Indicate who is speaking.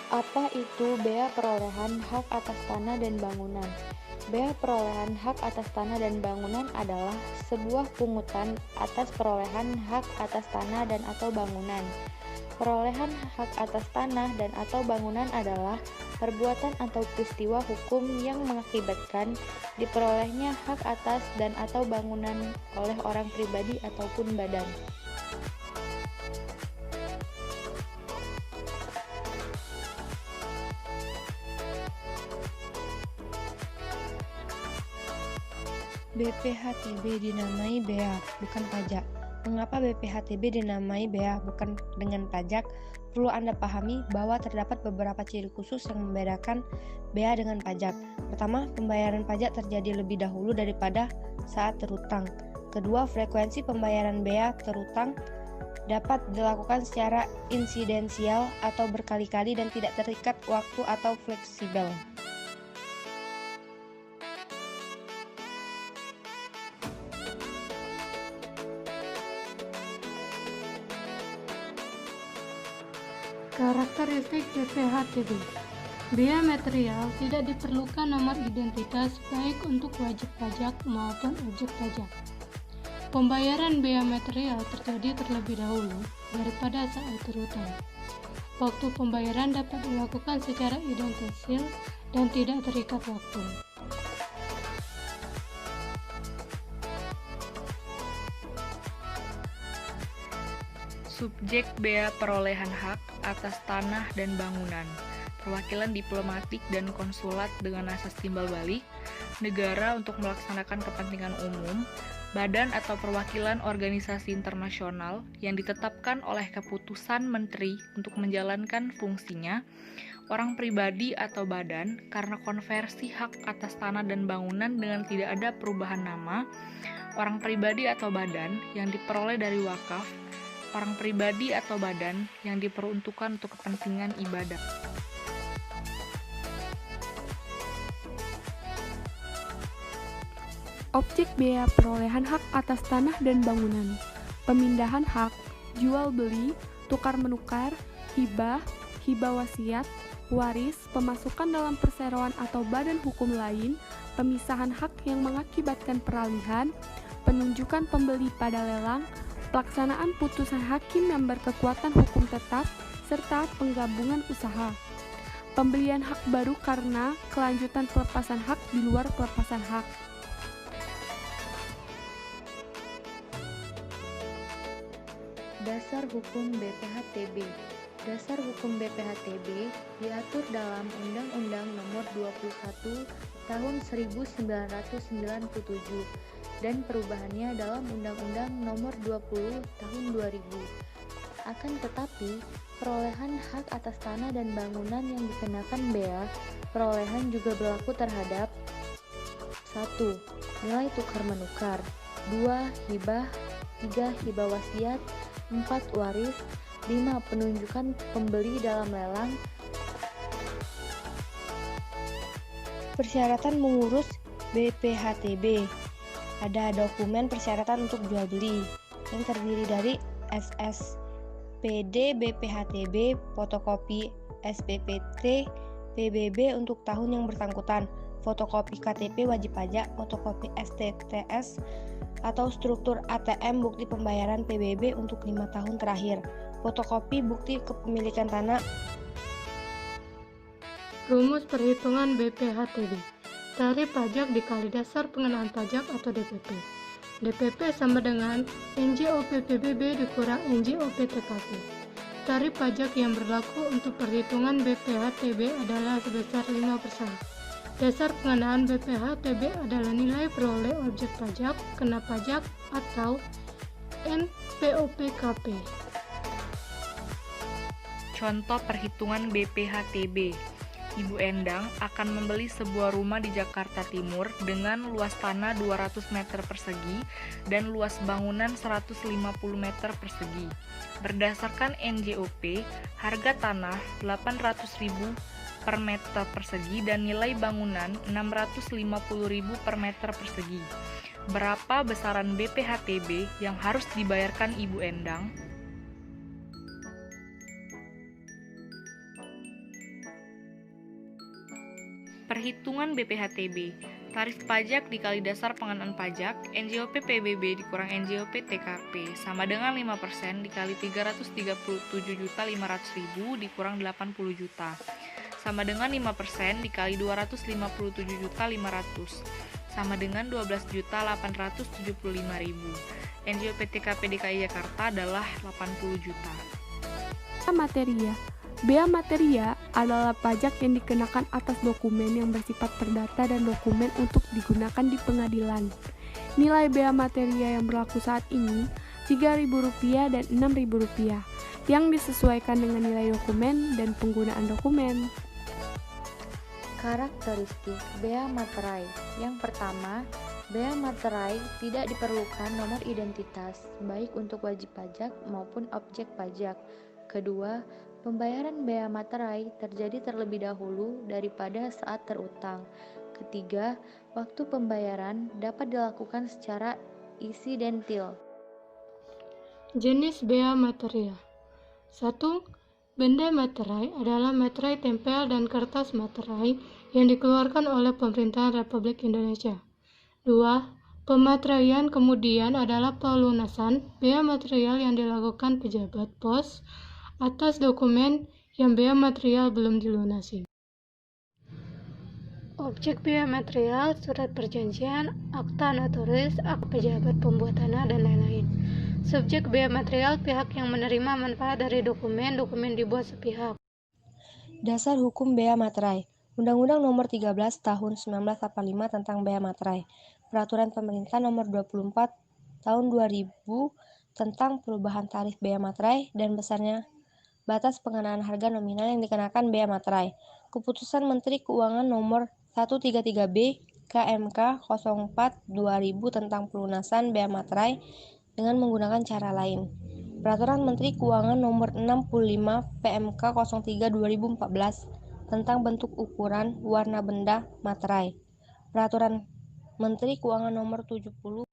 Speaker 1: Apa itu bea perolehan hak atas tanah dan bangunan? Bea perolehan hak atas tanah dan bangunan adalah sebuah pungutan atas perolehan hak atas tanah dan atau bangunan. Perolehan hak atas tanah dan atau bangunan adalah perbuatan atau peristiwa hukum yang mengakibatkan diperolehnya hak atas dan atau bangunan oleh orang pribadi ataupun badan.
Speaker 2: BPHTB dinamai bea, bukan pajak. Mengapa BPHTB dinamai bea, bukan dengan pajak? Perlu Anda pahami bahwa terdapat beberapa ciri khusus yang membedakan bea dengan pajak. Pertama, pembayaran pajak terjadi lebih dahulu daripada saat terutang. Kedua, frekuensi pembayaran bea terutang dapat dilakukan secara insidensial atau berkali-kali dan tidak terikat waktu atau fleksibel.
Speaker 3: Karakteristik BPHTB. Bea material tidak diperlukan nomor identitas baik untuk wajib pajak maupun objek pajak. Pembayaran bea material terjadi terlebih dahulu daripada saat terutang. Waktu pembayaran dapat dilakukan secara insidensial dan tidak terikat waktu.
Speaker 4: Subjek bea perolehan hak atas tanah dan bangunan, perwakilan diplomatik dan konsulat dengan asas timbal balik, negara untuk melaksanakan kepentingan umum, badan atau perwakilan organisasi internasional yang ditetapkan oleh keputusan menteri untuk menjalankan fungsinya, orang pribadi atau badan karena konversi hak atas tanah dan bangunan dengan tidak ada perubahan nama, orang pribadi atau badan yang diperoleh dari wakaf, orang pribadi atau badan yang diperuntukkan untuk kepentingan ibadah.
Speaker 5: Objek bea perolehan hak atas tanah dan bangunan, pemindahan hak, jual beli, tukar menukar, hibah, hibah wasiat, waris, pemasukan dalam perseroan atau badan hukum lain, pemisahan hak yang mengakibatkan peralihan, penunjukan pembeli pada lelang, pelaksanaan putusan hakim yang berkekuatan hukum tetap, serta penggabungan usaha. Pembelian hak baru karena kelanjutan pelepasan hak di luar pelepasan hak.
Speaker 1: Dasar Hukum BPHTB. Dasar Hukum BPHTB diatur dalam Undang-Undang Nomor 21 Tahun 1997 dan perubahannya dalam Undang-Undang Nomor 20 Tahun 2000. Akan tetapi, perolehan hak atas tanah dan bangunan yang dikenakan bea perolehan juga berlaku terhadap 1. Nilai tukar menukar, 2. Hibah, 3. Hibah wasiat, 4. Waris, 5. Penunjukan pembeli dalam lelang.
Speaker 2: Persyaratan mengurus BPHTB. Ada dokumen persyaratan untuk jual beli yang terdiri dari SSPD BPHTB, fotokopi SPPT PBB untuk tahun yang bersangkutan, fotokopi KTP wajib pajak, fotokopi STTS atau struktur ATM bukti pembayaran PBB untuk 5 tahun terakhir, fotokopi bukti kepemilikan tanah.
Speaker 3: Rumus perhitungan BPHTB. Tarif pajak dikali dasar pengenaan pajak atau DPP. DPP sama dengan NJOP PBB dikurang NJOP TKP. Tarif pajak yang berlaku untuk perhitungan BPHTB adalah sebesar 5%. Dasar pengenaan BPHTB adalah nilai peroleh objek pajak, kena pajak, atau NPOPKP.
Speaker 4: Contoh perhitungan BPHTB. Ibu Endang akan membeli sebuah rumah di Jakarta Timur dengan luas tanah 200 meter persegi dan luas bangunan 150 meter persegi. Berdasarkan NJOP, harga tanah 800.000 per meter persegi dan nilai bangunan 650.000 per meter persegi. Berapa besaran BPHTB yang harus dibayarkan Ibu Endang? Perhitungan BPHTB. Tarif pajak dikali dasar pengenaan pajak NJOP PBB dikurang NJOP TKP sama dengan 5% dikali 337.500.000 dikurang 80 juta sama dengan 5% dikali 257.500.000 sama dengan 12.875.000. NJOP TKP DKI Jakarta adalah 80 juta.
Speaker 5: Materia. Bea materia adalah pajak yang dikenakan atas dokumen yang bersifat perdata dan dokumen untuk digunakan di pengadilan. Nilai bea materia yang berlaku saat ini Rp3.000 dan Rp6.000 yang disesuaikan dengan nilai dokumen dan penggunaan dokumen.
Speaker 1: Karakteristik bea materai. Yang pertama, bea materai tidak diperlukan nomor identitas, baik untuk wajib pajak maupun objek pajak. Kedua, pembayaran bea materai terjadi terlebih dahulu daripada saat terutang. Ketiga, waktu pembayaran dapat dilakukan secara insidentil.
Speaker 3: Jenis bea materia. 1. Benda materai adalah materai tempel dan kertas materai yang dikeluarkan oleh Pemerintahan Republik Indonesia. 2. Pemateraian kemudian adalah pelunasan bea material yang dilakukan pejabat pos atas dokumen yang bea material belum dilunasi. Objek bea material, surat perjanjian, akta notaris, akta pejabat pembuat tanah, dan lain-lain. Subjek bea material, pihak yang menerima manfaat dari dokumen dibuat sepihak.
Speaker 2: Dasar Hukum Bea Materai. Undang-Undang Nomor 13 Tahun 1985 tentang Bea Materai. Peraturan Pemerintah Nomor 24 Tahun 2000 tentang perubahan tarif bea materai dan besarnya batas pengenaan harga nominal yang dikenakan bea materai. Keputusan Menteri Keuangan Nomor 133B KMK 04/2000 tentang pelunasan bea materai dengan menggunakan cara lain. Peraturan Menteri Keuangan Nomor 65 PMK 03/2014 tentang bentuk ukuran warna benda materai. Peraturan Menteri Keuangan Nomor 70